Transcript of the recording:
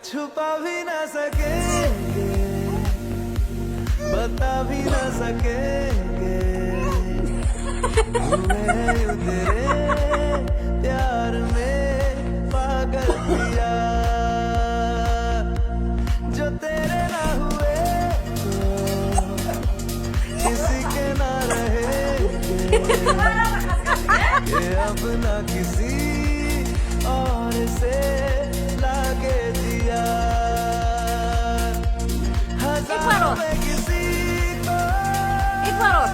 छुपा भी ना सकेंगे, बता भी ना सकेंगे, हुए यूं तेरे प्यार में पागल दिया, जो तेरे ना हुए तो किसी के ना रहेंगे, ये अपना किसी और से लागे दिया, बार और। हजारों में किसी को एक बार और